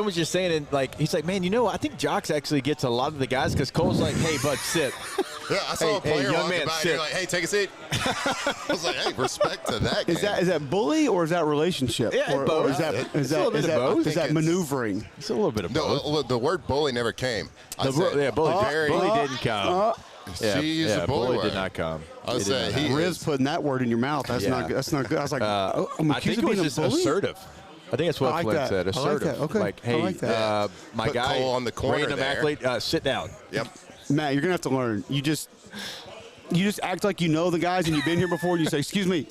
was just saying, and like he's like, man, I think Jocks actually gets a lot of the guys because Cole's like, hey, bud, sit. Yeah, I saw a player young walking man, by and sit. you're like, hey, take a seat. I was like, hey, respect to that. Is that bully or is that relationship? Yeah, or both. Is that maneuvering? It's a little bit of both. No, the word bully never came. Bully didn't come. She used the bully word. Did not come. I was saying, Riz putting that word in your mouth. That's not good. That's not good. I was like, I'm I think it was just assertive. I think that's what Flynn said. Assertive. I like that. Okay. Like, hey, my Put guy, Cole on the corner random there. athlete, sit down. Yep. Matt, you're gonna have to learn. You just act like you know the guys and you've been here before. And you say, "Excuse me,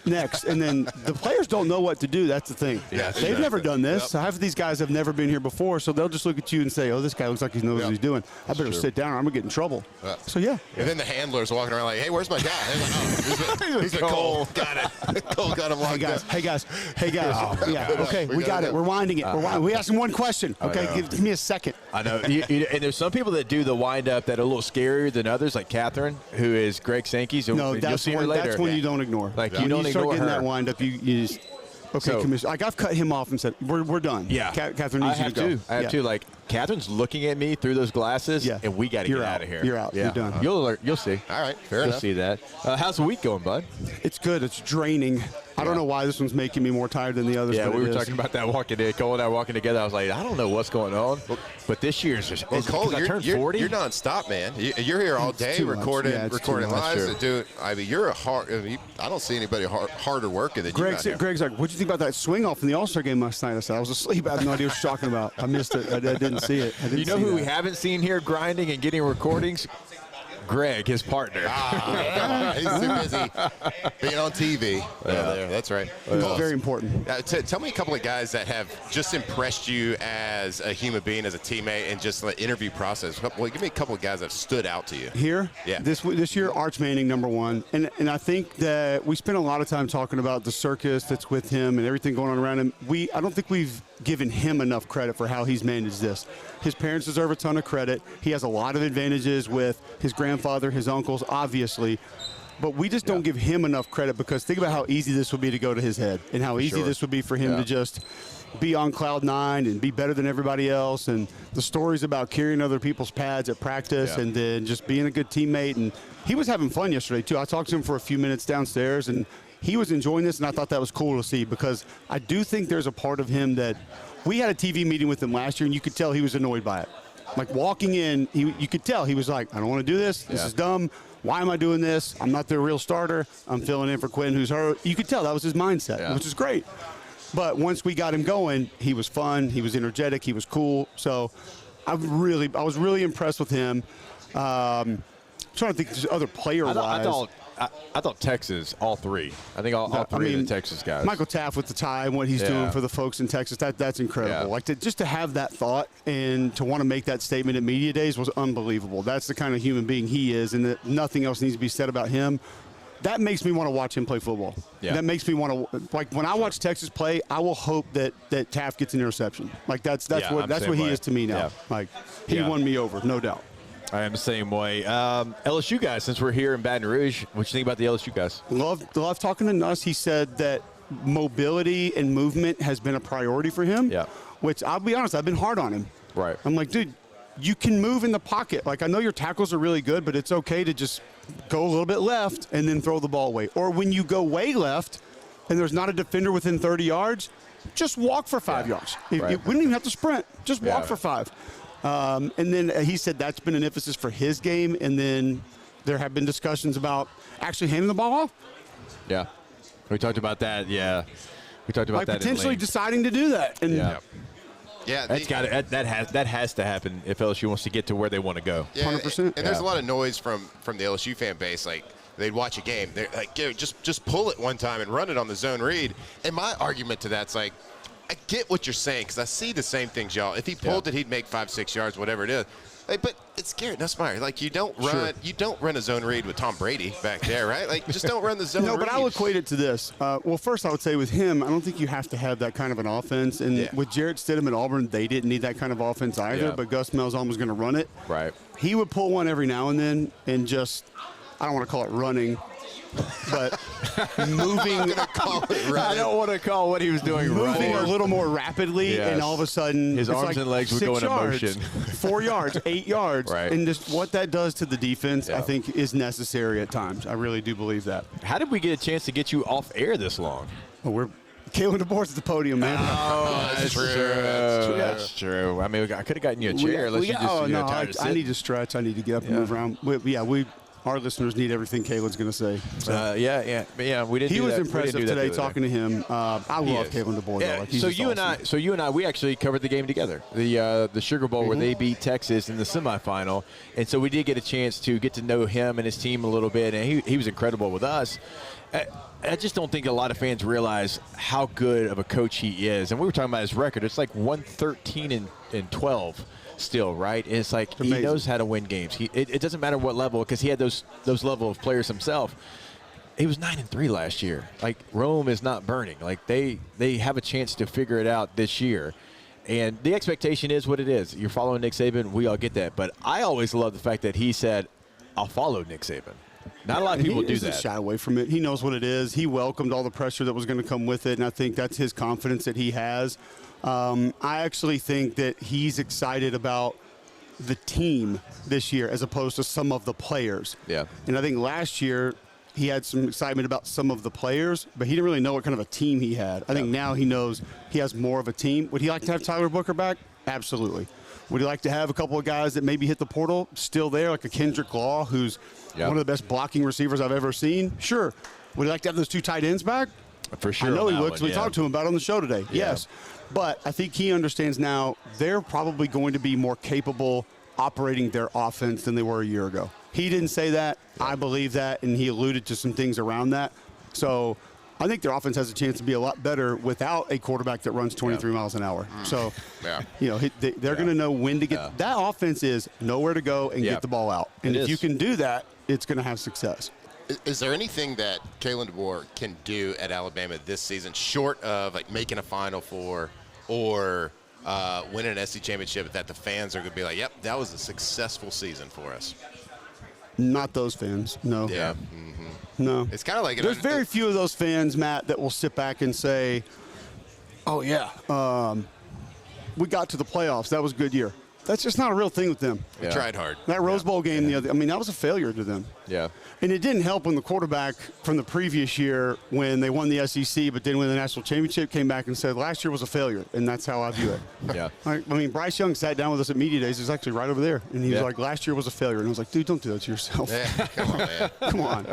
next," and then the players don't know what to do. That's the thing. Yeah, they've never done this. Half of these guys have never been here before, so they'll just look at you and say, "Oh, this guy looks like he knows what he's doing. I better sit down, or I'm gonna get in trouble." So yeah. And then the handlers walking around like, "Hey, where's my guy?" Like, he's a Cole. Got it. Cole got him locked up. Hey guys. Yeah. Okay, we got it. We're winding it. We asked him one question. Okay, give me a second. I know. And there's some people that do the wind up that are a little scarier than others, like Catherine, who is Greg Sankey's. No, you'll see her one, later. that's one you don't ignore. Like when you don't you start ignore getting her. that wind up, you just okay, Commissioner. Like I've cut him off and said, "We're done." Yeah, Catherine needs you to go. I have to. Like Catherine's looking at me through those glasses, and we got to get out of here. You're out. Yeah. You're done. You'll see. All right, fair You'll enough. see that. How's the week going, bud? It's good. It's draining. I don't know why this one's making me more tired than the others. Yeah, but we were talking about that walking in. Cole and I were walking together. I was like, I don't know what's going on, but this year's just. Well, Cole, I turned 40. You're nonstop, man. You're here all day recording lives. I mean, you're a hard. I don't see anybody harder working than Greg's you. Greg's like, what'd you think about that swing off in the All-Star game last night? I said, I was asleep. I had no idea what you're talking about. I missed it. I didn't see it. You know who we haven't seen here grinding and getting recordings? Greg, his partner. He's too busy being on TV. That's right. It's very important. Tell me a couple of guys that have just impressed you as a human being, as a teammate, and just the interview process. Well, give me a couple of guys that have stood out to you. Here? Yeah. This year, Arch Manning, number one. And I think that we spent a lot of time talking about the circus that's with him and everything going on around him. I don't think we've given him enough credit for how he's managed this. His parents deserve a ton of credit. He has a lot of advantages with his grandfather, his uncles, obviously. But we just don't give him enough credit because think about how easy this would be to go to his head and how easy this would be for him to just be on cloud nine and be better than everybody else. And the stories about carrying other people's pads at practice and then just being a good teammate. And he was having fun yesterday, too. I talked to him for a few minutes downstairs, and he was enjoying this, and I thought that was cool to see because I do think there's a part of him that we had a TV meeting with him last year, and you could tell he was annoyed by it. Like walking in, you could tell he was like, I don't want to do this. This is dumb. Why am I doing this? I'm not their real starter. I'm filling in for Quinn, who's hurt. You could tell that was his mindset, which is great. But once we got him going, he was fun. He was energetic. He was cool. So I was really impressed with him. I'm trying to think of other player-wise. I thought Texas, all three. I think all three of the Texas guys. Michael Taft with the tie and what he's doing for the folks in Texas, that's incredible. Like just to have that thought and to want to make that statement at media days was unbelievable. That's the kind of human being he is, and that nothing else needs to be said about him. That makes me want to watch him play football. Yeah. That makes me want to, like, when I watch Texas play, I will hope that Taft gets an interception. Like that's what he is to me now. Yeah. Like he won me over, no doubt. I am the same way. LSU guys, since we're here in Baton Rouge, what you think about the LSU guys? Love talking to Nuss. He said that mobility and movement has been a priority for him. Yeah. Which I'll be honest, I've been hard on him. Right. I'm like, dude, you can move in the pocket. Like I know your tackles are really good, but it's okay to just go a little bit left and then throw the ball away. Or when you go way left and there's not a defender within 30 yards, just walk for 5 yards. You wouldn't even have to sprint. Just walk for 5. And then he said that's been an emphasis for his game. And then there have been discussions about actually handing the ball off. Yeah. We talked about that. Yeah. We talked about that. Potentially deciding to do that. And that has to happen if LSU wants to get to where they want to go. Yeah, 100%. And there's a lot of noise from the LSU fan base. Like, they'd watch a game. They're like, just pull it one time and run it on the zone read. And my argument to that's like, I get what you're saying because I see the same things, y'all. If he pulled it, he'd make 5-6 yards, whatever it is. Like, but it's Garrett Nussmeier. Like you don't run a zone read with Tom Brady back there, right? Like just don't run the zone read. No, but I'll equate it to this. Well, first I would say with him, I don't think you have to have that kind of an offense. And with Jarrett Stidham at Auburn, they didn't need that kind of offense either. But Gus Malzahn was going to run it. Right. He would pull one every now and then and just I don't want to call it running, but moving. I don't want to call what he was doing moving running. a little more rapidly, Yes. and all of a sudden His it's arms like and legs would 6 go into yards, motion. 4 yards, 8 yards, Right. and just what that does to the defense, Yeah. I think, is necessary at times. I really do believe that. How did we get a chance to get you off air this long? Oh, Kalen DeBoer's at the podium, man. Oh, that's true. That's true. I mean, I could have gotten you a chair unless you just tired of I sitting. need to stretch. I need to get up and move around. Our listeners need everything Kalen's going to say. So. Yeah. We didn't. He do was that. impressive today talking to him. I love is. Kalen DeBoer. Yeah. Though. Like, he's So just you and I, we actually covered the game together. The Sugar Bowl where Mm-hmm. they beat Texas in the semifinal, and so we did get a chance to get to know him and his team a little bit, and he was incredible with us. I just don't think a lot of fans realize how good of a coach he is. And we were talking about his record. It's like 113-12 still, right? And it's like he knows how to win games. It doesn't matter what level, because he had those level of players himself. He was 9-3 last year. Like, Rome is not burning. Like, they have a chance to figure it out this year. And the expectation is what it is. You're following Nick Saban. We all get that. But I always love the fact that he said, I'll follow Nick Saban. Not a lot of people do that. He doesn't shy away from it. He knows what it is. He welcomed all the pressure that was going to come with it, and I think that's his confidence that he has. I actually think that he's excited about the team this year as opposed to some of the players. Yeah. And I think last year he had some excitement about some of the players, but he didn't really know what kind of a team he had. I think now he knows he has more of a team. Would he like to have Tyler Booker back? Absolutely. Would he like to have a couple of guys that maybe hit the portal still there, like a Kendrick Law, who's one of the best blocking receivers I've ever seen? Sure. Would he like to have those two tight ends back? For sure. I know he would, one, because we talked to him about it on the show today. Yeah. Yes. But I think he understands now they're probably going to be more capable operating their offense than they were a year ago. He didn't say that. I believe that, and he alluded to some things around that. So I think their offense has a chance to be a lot better without a quarterback that runs 23 miles an hour. So, they're going to know when to get that offense is nowhere to go and get the ball out. And if you can do that, it's going to have success. Is there anything that Kalen DeBoer can do at Alabama this season, short of like making a Final Four or winning an SEC championship, that the fans are going to be like, yep, that was a successful season for us? Not those fans, no. Yeah. No. It's kind of like there's very few of those fans, Matt, that will sit back and say, "Oh yeah, we got to the playoffs. That was a good year." That's just not a real thing with them. We tried hard. That Rose Bowl game that was a failure to them. Yeah. And it didn't help when the quarterback from the previous year, when they won the SEC but didn't win the national championship, came back and said, last year was a failure, and that's how I view it. Yeah. I mean, Bryce Young sat down with us at Media Days. He's actually right over there. And he was like, last year was a failure. And I was like, dude, don't do that to yourself. Yeah, come on, man. Come on.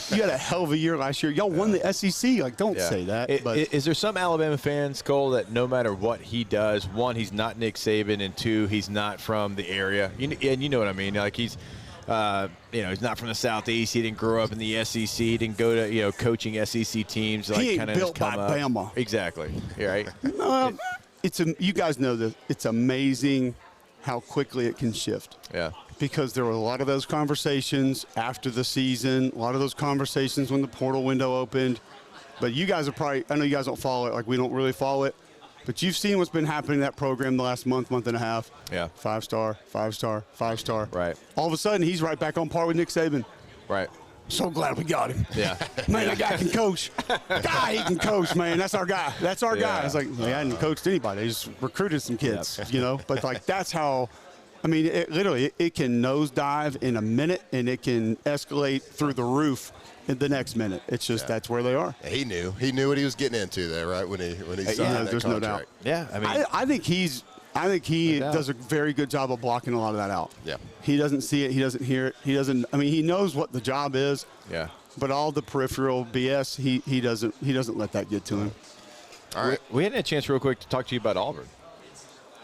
You had a hell of a year last year. Y'all won the SEC. Like, don't say that. Is there some Alabama fans, Cole, that no matter what he does, one, he's not Nick Saban, and two, he's not from the area? And you know what I mean. Like, he's he's not from the Southeast. He didn't grow up in the SEC. He didn't go to coaching SEC teams. Like, he ain't kind of built by Bama. Exactly. Yeah, right. You guys know this. It's amazing how quickly it can shift. Yeah. Because there were a lot of those conversations after the season, a lot of those conversations when the portal window opened. But you guys are probably, I know you guys don't follow it like we don't really follow it, but you've seen what's been happening in that program the last month and a half. Yeah. 5-star, 5-star, 5-star. Right. All of a sudden, he's right back on par with Nick Saban. Right. So glad we got him. Yeah. Man, that guy can coach. He can coach, man. That's our guy. That's our guy. It's like, they hadn't coached anybody. They just recruited some kids, But, like, that's how, I mean, it literally, it can nosedive in a minute, and it can escalate through the roof in the next minute. It's just that's where they are. He knew what he was getting into there, right? When he signed that there's contract. no doubt. Yeah, I mean, I think he does a very good job of blocking a lot of that out. Yeah. He doesn't see it. He doesn't hear it. He knows what the job is. Yeah. But all the peripheral BS, he doesn't let that get to him. All right. We had a chance real quick to talk to you about Auburn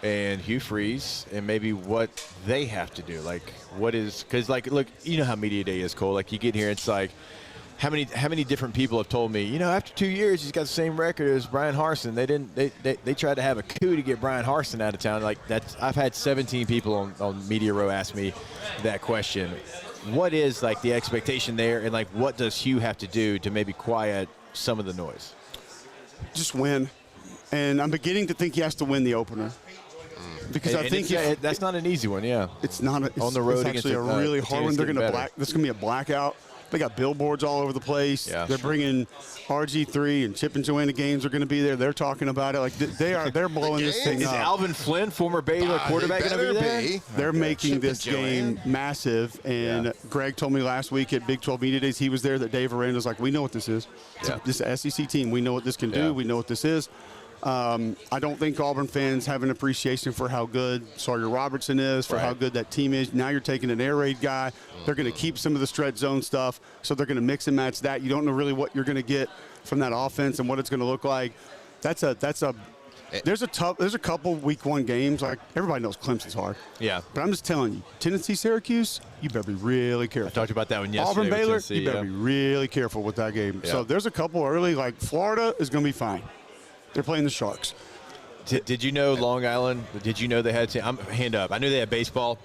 and Hugh Freeze and maybe what they have to do. Like, what is – because, like, look, you know how media day is, Cole. Like, you get here, it's like – how many different people have told me, after 2 years he's got the same record as Brian Harsin. They tried to have a coup to get Brian Harsin out of town. Like, I've had 17 people on Media Row ask me that question. What is, like, the expectation there, and, like, what does Hugh have to do to maybe quiet some of the noise? Just win. And I'm beginning to think he has to win the opener. Because I think that's not an easy one, yeah. It's not. On the road it's actually a really hard one. This is going to be a blackout. They got billboards all over the place. Yeah. They're bringing RG3 and Chip and Joanna Gaines are going to be there. They're talking about it. Like they're blowing this thing Is up. Alvin Flynn, former Baylor quarterback, going to be there? They're making Chip this and game Joanne. massive. And Greg told me last week at Big 12 Media Days he was there that Dave Aranda's like, we know what this is. This is an SEC team. We know what this can do. We know what this is. I don't think Auburn fans have an appreciation for how good Sawyer Robertson is, for how good that team is. Now you're taking an air raid guy. They're going to keep some of the stretch zone stuff, so they're going to mix and match that. You don't know really what you're going to get from that offense and what it's going to look like. There's a couple week 1 games. Like everybody knows Clemson's hard. Yeah. But I'm just telling you, Tennessee, Syracuse, you better be really careful. I talked about that one yesterday. Auburn, Baylor, Tennessee, you better be really careful with that game. Yeah. So there's a couple early, like Florida is going to be fine. They're playing the Sharks. Did you know Long Island? Did you know they had hand up? I knew they had baseball.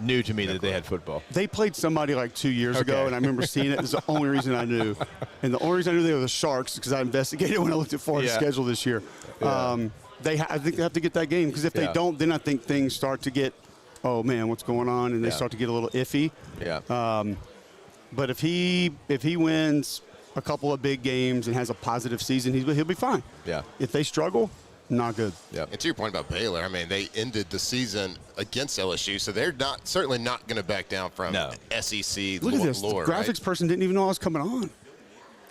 New to me that they had football. They played somebody like 2 years ago, and I remember seeing it. It's the only reason I knew. And the only reason I knew they were the Sharks because I investigated when I looked at Florida's schedule this year. I think they have to get that game because if they don't, then I think things start to get, oh, man, what's going on? And they start to get a little iffy. Yeah. But if he wins a couple of big games and has a positive season, he'll be fine. Yeah. If they struggle, not good. Yeah. And to your point about Baylor, I mean, they ended the season against LSU, so they're certainly not going to back down from SEC Look at this. lore. The graphics person didn't even know I was coming on.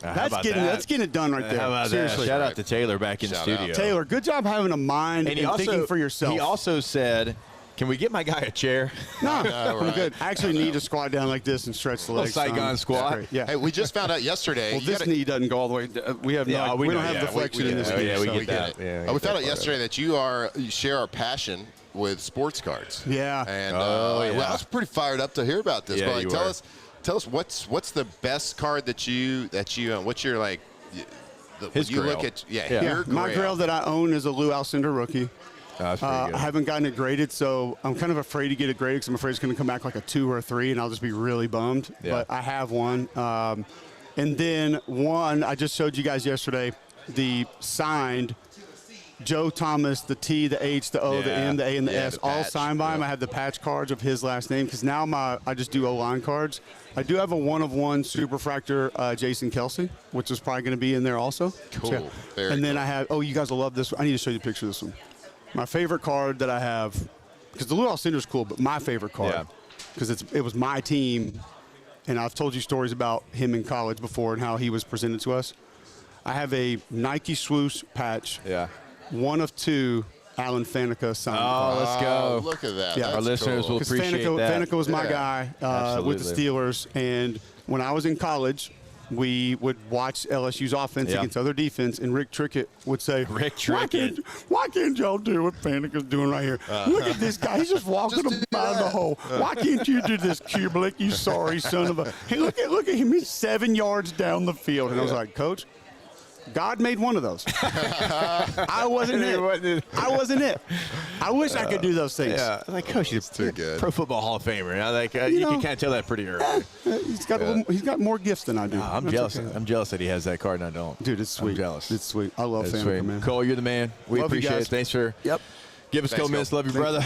That's getting it done right there. How about Seriously. that? Shout out to Taylor back in the studio. Taylor, good job having a mind and thinking for yourself. He also said, can we get my guy a chair? No, I'm good. I actually need to squat down like this and stretch the legs. Saigon squat. Yeah. Hey, we just found out yesterday. Well, this knee doesn't go all the way. We have we don't have the flexion in this knee. Yeah, we so. get that. Yeah, we found out yesterday that you share our passion with sports cards. Yeah. And well, I was pretty fired up to hear about this. Yeah, But like, tell us what's the best card that you own? What's your like? His you grail. look at Yeah. My grail that I own is a Lou Alcindor rookie. That's pretty good. I haven't gotten it graded, so I'm kind of afraid to get it graded because I'm afraid it's going to come back like a 2 or a 3, and I'll just be really bummed. Yeah. But I have one. And then one I just showed you guys yesterday, the signed Joe Thomas, the T, the H, the O, the M, the A, and the S, all signed by him. I have the patch cards of his last name because now I just do O-line cards. I do have a 1-of-1 Superfractor Jason Kelsey, which is probably going to be in there also. Cool. So, and then I have, you guys will love this one. I need to show you a picture of this one. My favorite card that I have, because the Lou Alcindor is cool, but my favorite card, because it was my team, and I've told you stories about him in college before and how he was presented to us. I have a Nike swoosh patch. Yeah. 1 of 2 Alan Faneca signed. Let's go. Look at that. Yeah. That's Our listeners cool. will appreciate that. Faneca was my guy with the Absolutely. Steelers, and when I was in college, we would watch LSU's offense against other defense, and Rick Trickett would say, Why can't y'all do what Faneca's doing right here? Look at this guy. He's just walking about the hole. Why can't you do this, Cubelic, you sorry son of a... Hey, look at him. He's 7 yards down the field. And I was like, Coach, God made one of those. I wasn't it. I wasn't it. I wish I could do those things. Yeah, like Coach, he's too good. Pro Football Hall of Famer. You can kind of tell that pretty early. He's got more gifts than I do. I'm jealous. Okay. I'm jealous that he has that card and I don't. Dude, it's sweet. I'm jealous. It's sweet. I love That's Faneca, sweet. man. Cole, you're the man. We Love you appreciate guys. it. Thanks for Yep. Give us a couple minutes. Love you, brother.